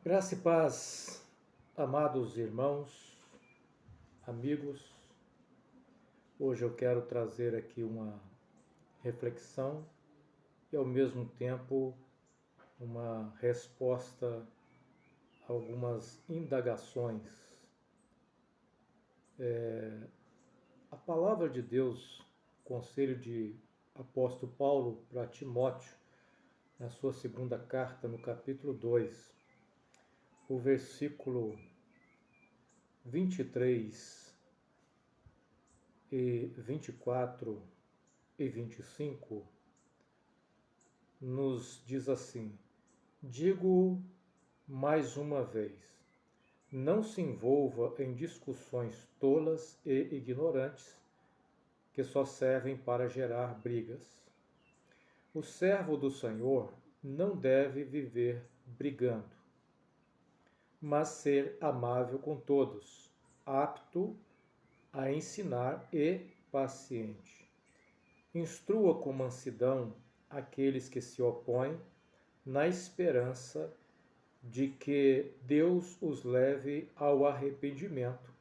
Graça e paz, amados irmãos, amigos. Hoje eu quero trazer aqui uma reflexão e, ao mesmo tempo, uma resposta a algumas indagações. A palavra de Deus, conselho de apóstolo Paulo para Timóteo, na sua segunda carta, no capítulo 2, o versículo 23 e 24 e 25, nos diz assim: digo mais uma vez, não se envolva em discussões tolas e ignorantes que só servem para gerar brigas. O servo do Senhor não deve viver brigando, mas ser amável com todos, apto a ensinar e paciente. Instrua com mansidão aqueles que se opõem, na esperança de que Deus os leve ao arrependimento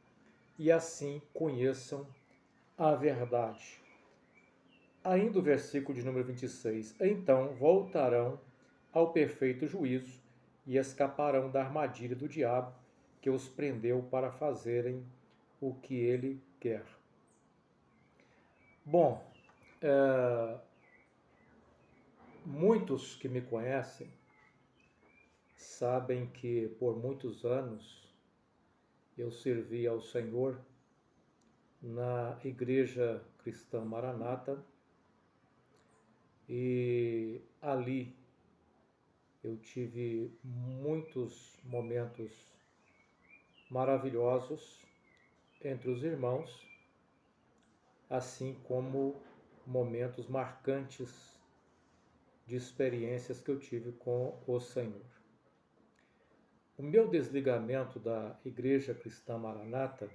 e assim conheçam a verdade. Ainda o versículo de número 26. Então voltarão ao perfeito juízo e escaparão da armadilha do diabo, que os prendeu para fazerem o que ele quer. Bom, muitos que me conhecem sabem que por muitos anos eu servi ao Senhor na Igreja Cristã Maranata e ali eu tive muitos momentos maravilhosos entre os irmãos, assim como momentos marcantes de experiências que eu tive com o Senhor. O meu desligamento da Igreja Cristã Maranata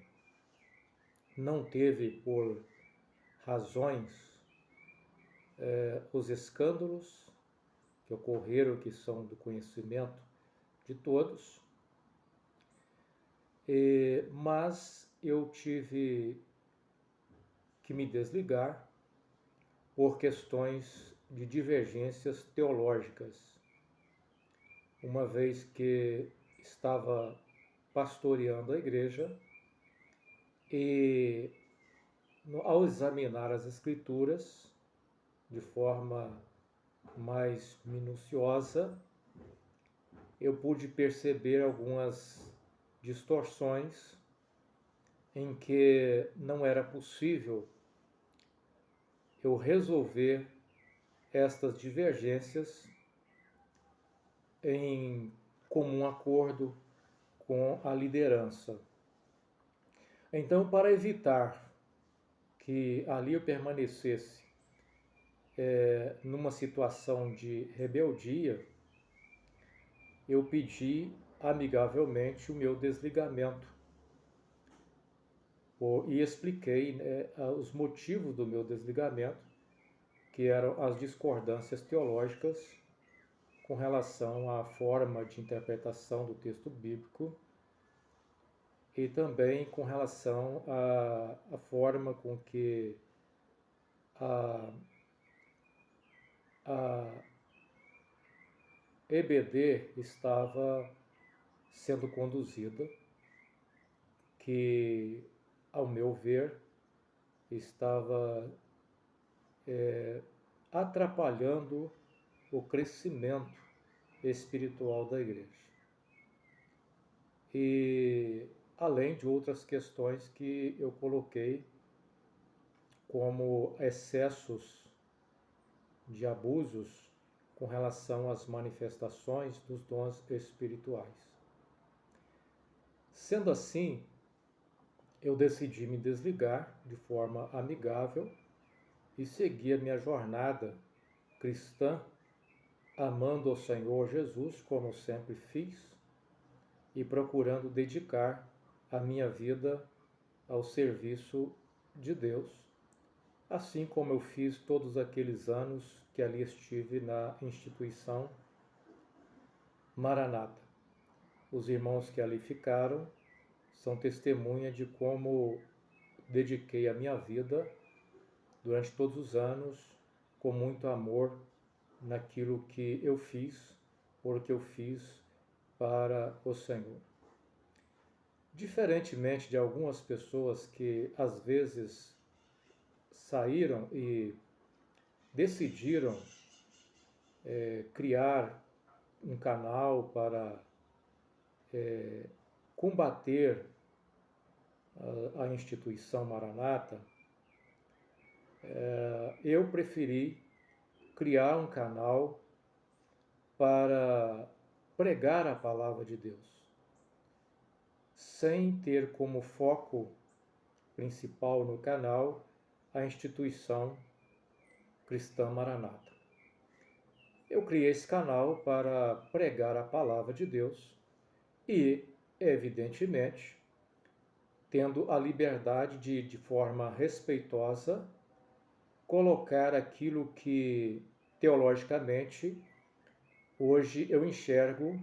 não teve por razões os escândalos que ocorreram, que são do conhecimento de todos, mas eu tive que me desligar por questões de divergências teológicas, uma vez que estava pastoreando a igreja e, ao examinar as Escrituras de forma mais minuciosa, eu pude perceber algumas distorções em que não era possível eu resolver estas divergências em comum acordo com a liderança. Então, para evitar que ali eu permanecesse numa situação de rebeldia, eu pedi amigavelmente o meu desligamento e expliquei os motivos do meu desligamento, que eram as discordâncias teológicas com relação à forma de interpretação do texto bíblico e também com relação à forma com que a EBD estava sendo conduzida, que, ao meu ver, estava atrapalhando o crescimento espiritual da igreja. E além de outras questões que eu coloquei, como excessos de abusos com relação às manifestações dos dons espirituais. Sendo assim, eu decidi me desligar de forma amigável e seguir a minha jornada cristã, amando ao Senhor Jesus, como sempre fiz, e procurando dedicar a minha vida ao serviço de Deus, assim como eu fiz todos aqueles anos que ali estive na instituição Maranata. Os irmãos que ali ficaram são testemunha de como dediquei a minha vida durante todos os anos com muito amor naquilo que eu fiz, porque eu fiz para o Senhor. Diferentemente de algumas pessoas que às vezes saíram e decidiram criar um canal para combater a instituição Maranata, eu preferi criar um canal para pregar a palavra de Deus, sem ter como foco principal no canal a instituição cristã Maranata. Eu criei esse canal para pregar a palavra de Deus e, evidentemente, tendo a liberdade de forma respeitosa, colocar aquilo que, teologicamente, hoje eu enxergo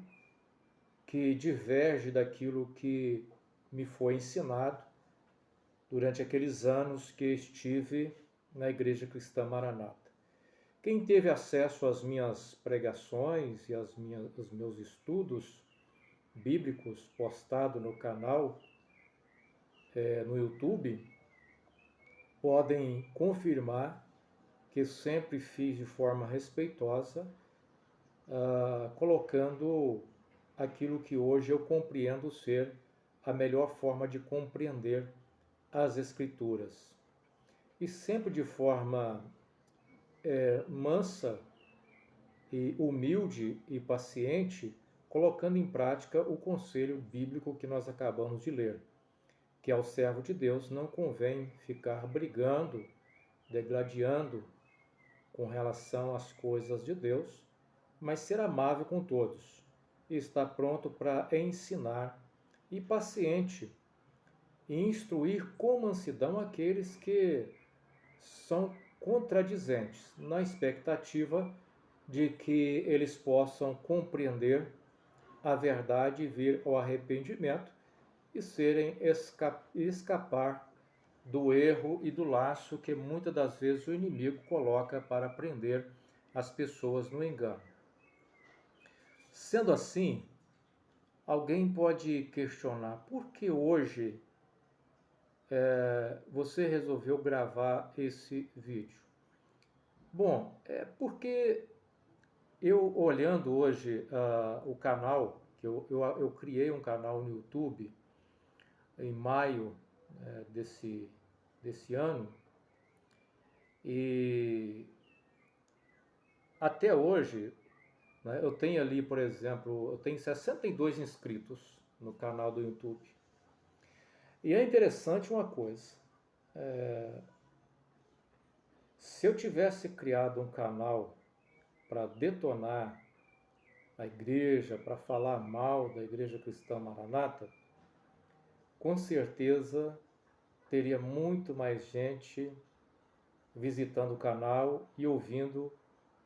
que diverge daquilo que me foi ensinado durante aqueles anos que estive na Igreja Cristã Maranata. Quem teve acesso às minhas pregações e aos meus estudos bíblicos postados no canal, no YouTube, podem confirmar que sempre fiz de forma respeitosa, colocando aquilo que hoje eu compreendo ser a melhor forma de compreender as Escrituras. E sempre de forma mansa e humilde e paciente, colocando em prática o conselho bíblico que nós acabamos de ler, que ao servo de Deus não convém ficar brigando, degladiando com relação às coisas de Deus, mas ser amável com todos e estar pronto para ensinar e paciente e instruir com mansidão aqueles que são contradizentes, na expectativa de que eles possam compreender a verdade e vir ao arrependimento e escapar do erro e do laço que muitas das vezes o inimigo coloca para prender as pessoas no engano. Sendo assim, alguém pode questionar por que hoje você resolveu gravar esse vídeo. Bom, é porque eu olhando hoje o canal, que eu criei um canal no YouTube em maio desse ano, e até hoje, né, eu tenho ali, por exemplo, eu tenho 62 inscritos no canal do YouTube. E é interessante uma coisa, se eu tivesse criado um canal para detonar a igreja, para falar mal da Igreja Cristã Maranata, com certeza teria muito mais gente visitando o canal e ouvindo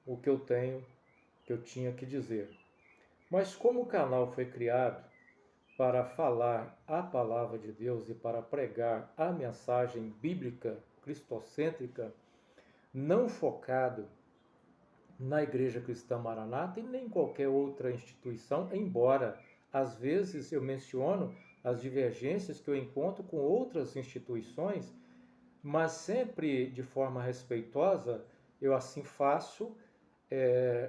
o que eu tinha que dizer. Mas como o canal foi criado para falar a palavra de Deus e para pregar a mensagem bíblica, cristocêntrica, não focado na Igreja Cristã Maranata e nem qualquer outra instituição, embora às vezes eu menciono as divergências que eu encontro com outras instituições, mas sempre de forma respeitosa, eu assim faço,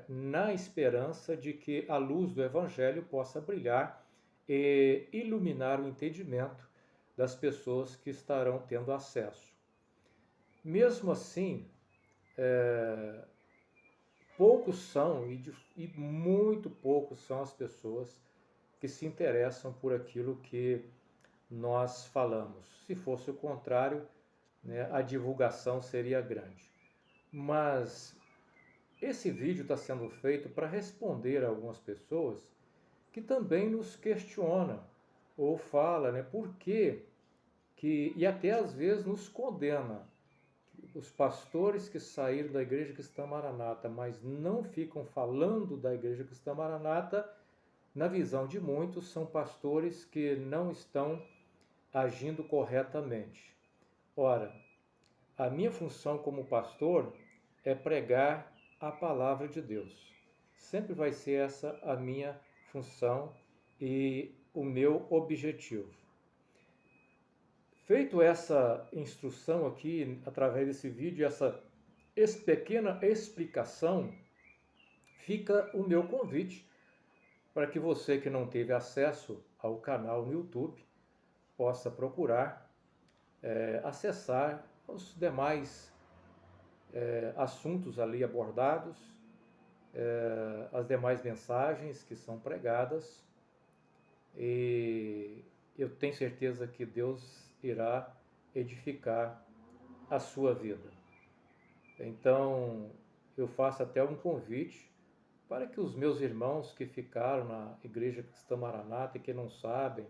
na esperança de que a luz do Evangelho possa brilhar e iluminar o entendimento das pessoas que estarão tendo acesso. Mesmo assim, poucos são, e muito poucos são as pessoas que se interessam por aquilo que nós falamos. Se fosse o contrário, né, a divulgação seria grande. Mas esse vídeo está sendo feito para responder a algumas pessoas que também nos questionam ou falam, né, por que e até às vezes nos condena. Os pastores que saíram da Igreja Cristã Maranata, mas não ficam falando da Igreja Cristã Maranata, na visão de muitos, são pastores que não estão agindo corretamente. Ora, a minha função como pastor é pregar a palavra de Deus. Sempre vai ser essa a minha função e o meu objetivo. Feito essa instrução aqui, através desse vídeo, essa pequena explicação, fica o meu convite para que você que não teve acesso ao canal no YouTube possa procurar acessar os demais assuntos ali abordados, as demais mensagens que são pregadas, e eu tenho certeza que Deus irá edificar a sua vida. Então, eu faço até um convite para que os meus irmãos que ficaram na Igreja Cristã Maranata e que não sabem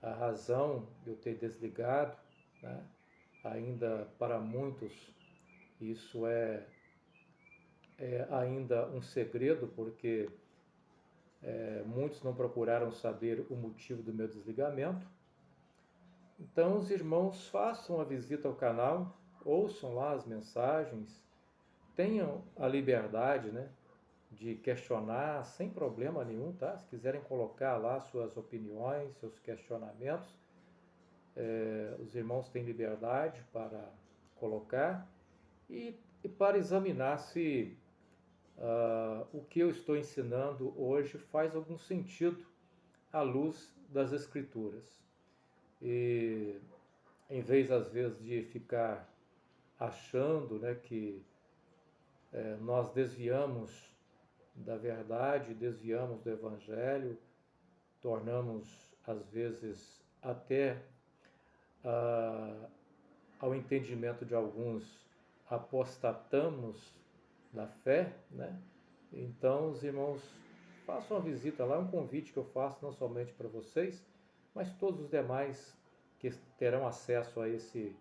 a razão de eu ter desligado, né? Ainda para muitos isso é ainda um segredo, porque muitos não procuraram saber o motivo do meu desligamento. Então, os irmãos façam a visita ao canal, ouçam lá as mensagens, tenham a liberdade, né, de questionar sem problema nenhum, tá? Se quiserem colocar lá suas opiniões, seus questionamentos, os irmãos têm liberdade para colocar e para examinar se o que eu estou ensinando hoje faz algum sentido à luz das Escrituras. E em vez, às vezes, de ficar achando, né, que nós desviamos da verdade, desviamos do Evangelho, tornamos, às vezes, até ao entendimento de alguns, apostatamos da fé, né? Então, os irmãos, façam uma visita lá, é um convite que eu faço não somente para vocês, mas todos os demais que terão acesso a esse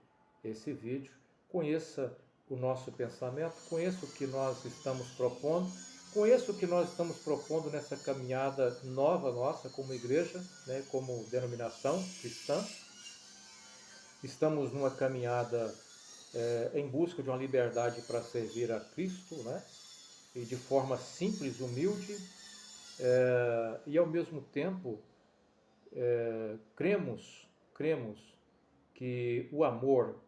vídeo. Conheça o nosso pensamento, conheça o que nós estamos propondo, conheça o que nós estamos propondo nessa caminhada nova nossa como igreja, né, como denominação cristã. Estamos numa caminhada em busca de uma liberdade para servir a Cristo, né, e de forma simples, humilde, e ao mesmo tempo cremos que o amor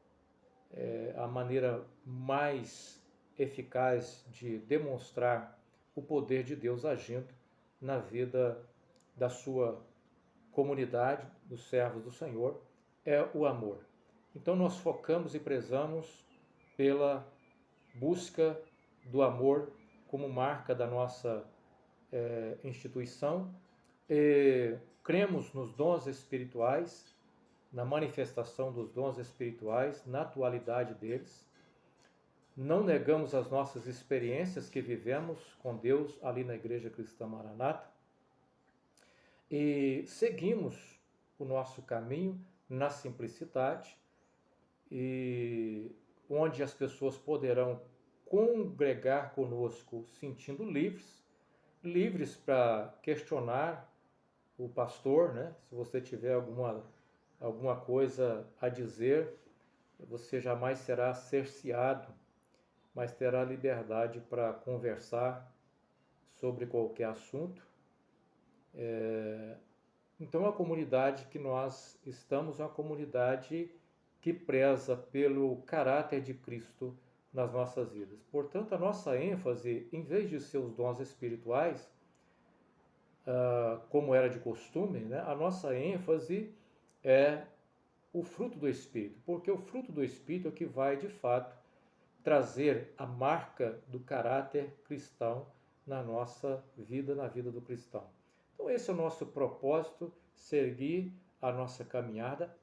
é a maneira mais eficaz de demonstrar o poder de Deus agindo na vida da sua comunidade, dos servos do Senhor, é o amor. Então nós focamos e prezamos pela busca do amor como marca da nossa instituição. Cremos nos dons espirituais, na manifestação dos dons espirituais, na atualidade deles. Não negamos as nossas experiências que vivemos com Deus ali na Igreja Cristã Maranata. E seguimos o nosso caminho na simplicidade, e onde as pessoas poderão congregar conosco sentindo livres para questionar o pastor, né? Se você tiver alguma coisa a dizer, você jamais será cerceado, mas terá liberdade para conversar sobre qualquer assunto. Então, a comunidade que nós estamos é uma comunidade que preza pelo caráter de Cristo nas nossas vidas. Portanto, a nossa ênfase, em vez de ser os dons espirituais, como era de costume, né, a nossa ênfase é o fruto do Espírito, porque o fruto do Espírito é que vai, de fato, trazer a marca do caráter cristão na nossa vida, na vida do cristão. Então esse é o nosso propósito, seguir a nossa caminhada,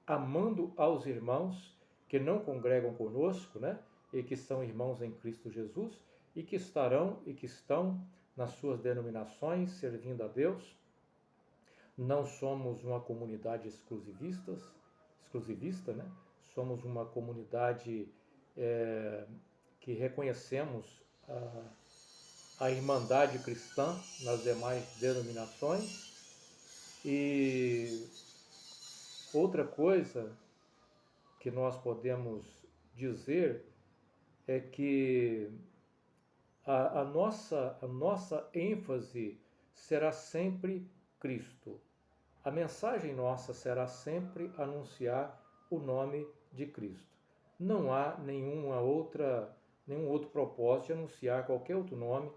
amando aos irmãos que não congregam conosco, né, e que são irmãos em Cristo Jesus, e que estarão e que estão nas suas denominações, servindo a Deus. Não somos uma comunidade exclusivista, né? Somos uma comunidade que reconhecemos a Irmandade Cristã nas demais denominações. E outra coisa que nós podemos dizer é que a nossa ênfase será sempre Cristo. A mensagem nossa será sempre anunciar o nome de Cristo. Não há nenhum outro propósito de anunciar qualquer outro nome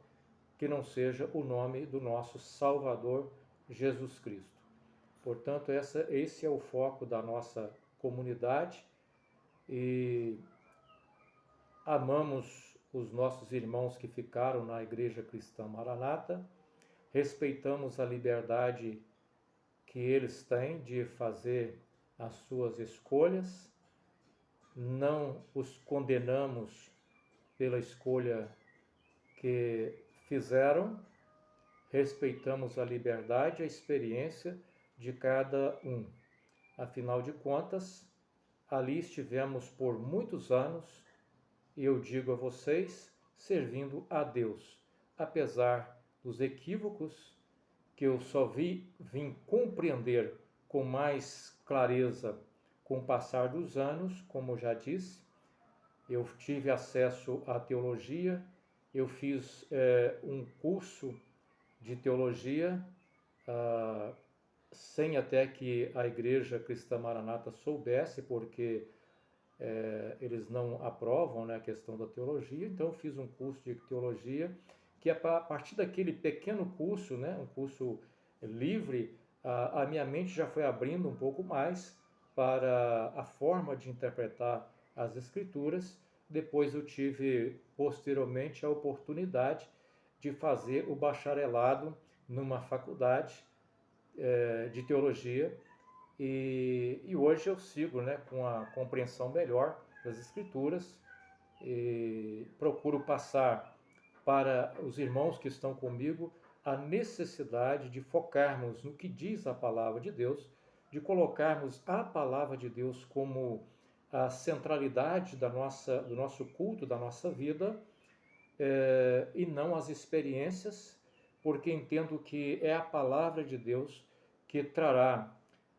que não seja o nome do nosso Salvador Jesus Cristo. Portanto, esse é o foco da nossa comunidade e amamos os nossos irmãos que ficaram na Igreja Cristã Maranata, respeitamos a liberdade que eles têm de fazer as suas escolhas, não os condenamos pela escolha que fizeram, respeitamos a liberdade e a experiência de cada um. Afinal de contas, ali estivemos por muitos anos, e eu digo a vocês, servindo a Deus, apesar dos equívocos que eu só vim compreender com mais clareza com o passar dos anos, como eu já disse. Eu tive acesso à teologia, eu fiz um curso de teologia, sem até que a Igreja Cristã Maranata soubesse, porque eles não aprovam, né, a questão da teologia. Então eu fiz um curso de teologia, que a partir daquele pequeno curso, né, um curso livre, a minha mente já foi abrindo um pouco mais para a forma de interpretar as Escrituras. Depois eu tive, posteriormente, a oportunidade de fazer o bacharelado numa faculdade de teologia, e hoje eu sigo, né, com a compreensão melhor das Escrituras, e procuro passar para os irmãos que estão comigo a necessidade de focarmos no que diz a palavra de Deus, de colocarmos a palavra de Deus como a centralidade do nosso culto, da nossa vida, e não as experiências, porque entendo que é a palavra de Deus que trará,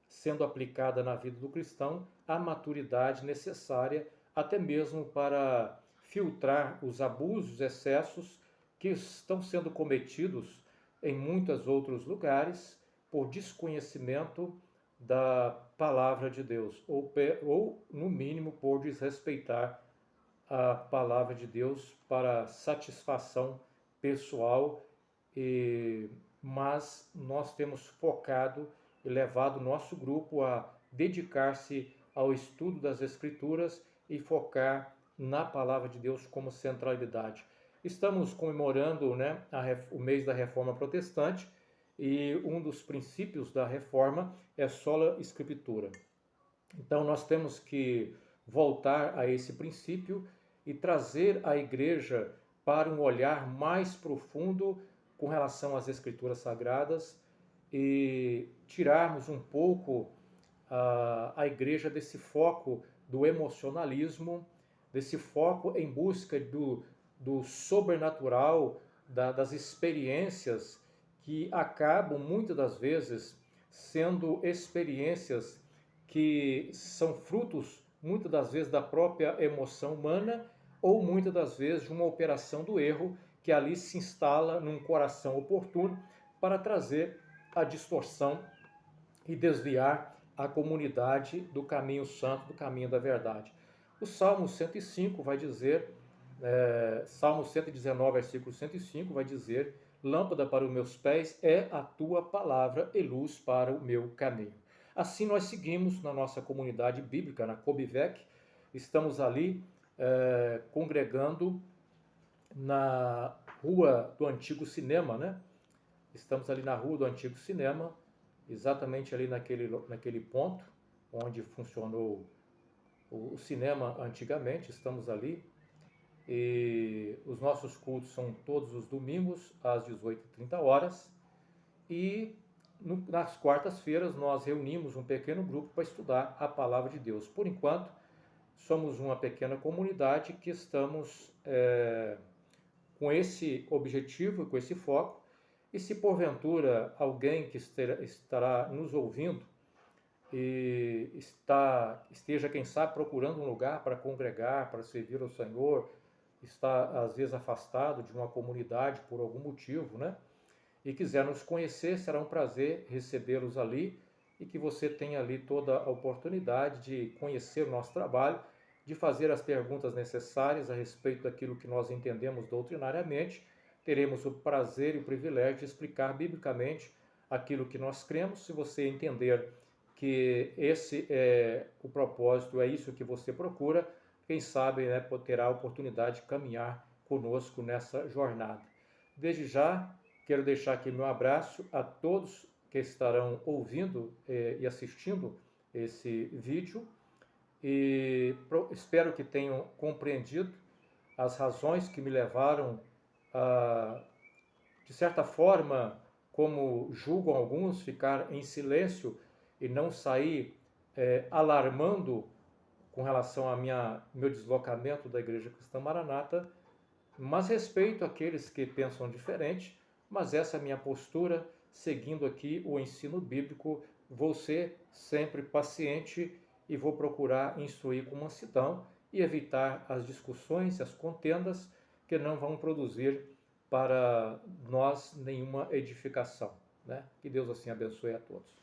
sendo aplicada na vida do cristão, a maturidade necessária até mesmo para filtrar os abusos, excessos que estão sendo cometidos em muitos outros lugares por desconhecimento da palavra de Deus, ou no mínimo por desrespeitar a palavra de Deus para satisfação pessoal. Mas nós temos focado e levado o nosso grupo a dedicar-se ao estudo das Escrituras e focar na palavra de Deus como centralidade. Estamos comemorando, né, o mês da Reforma Protestante, e um dos princípios da Reforma é sola Scriptura. Então nós temos que voltar a esse princípio e trazer a igreja para um olhar mais profundo com relação às Escrituras Sagradas, e tirarmos um pouco a igreja desse foco do emocionalismo, desse foco em busca do sobrenatural, das experiências que acabam muitas das vezes sendo experiências que são frutos muitas das vezes da própria emoção humana, ou muitas das vezes de uma operação do erro que ali se instala num coração oportuno para trazer a distorção e desviar a comunidade do caminho santo, do caminho da verdade. O Salmo 105 vai dizer, Salmo 119, versículo 105, vai dizer: lâmpada para os meus pés é a tua palavra e luz para o meu caminho. Assim nós seguimos na nossa comunidade bíblica, na Cobivec. Estamos ali congregando na Rua do Antigo Cinema, né? Estamos ali na Rua do Antigo Cinema, exatamente ali naquele ponto onde funcionou o cinema antigamente. Estamos ali, e os nossos cultos são todos os domingos às 18h30, e nas quartas-feiras nós reunimos um pequeno grupo para estudar a palavra de Deus. Por enquanto, somos uma pequena comunidade que estamos com esse objetivo, com esse foco. E se porventura alguém que estará nos ouvindo e esteja, quem sabe, procurando um lugar para congregar, para servir ao Senhor, está às vezes afastado de uma comunidade por algum motivo, né? E quiser nos conhecer, será um prazer recebê-los ali e que você tenha ali toda a oportunidade de conhecer o nosso trabalho, de fazer as perguntas necessárias a respeito daquilo que nós entendemos doutrinariamente. Teremos o prazer e o privilégio de explicar biblicamente aquilo que nós cremos. Se você entender que esse é o propósito, é isso que você procura, quem sabe, né, terá a oportunidade de caminhar conosco nessa jornada. Desde já, quero deixar aqui meu abraço a todos que estarão ouvindo e assistindo esse vídeo e espero que tenham compreendido as razões que me levaram a, de certa forma, como julgam alguns, ficar em silêncio e não sair alarmando com relação a meu deslocamento da Igreja Cristã Maranata, mas respeito aqueles que pensam diferente, mas essa é a minha postura, seguindo aqui o ensino bíblico. Vou ser sempre paciente e vou procurar instruir com mansidão e evitar as discussões e as contendas que não vão produzir para nós nenhuma edificação, né? Que Deus assim abençoe a todos.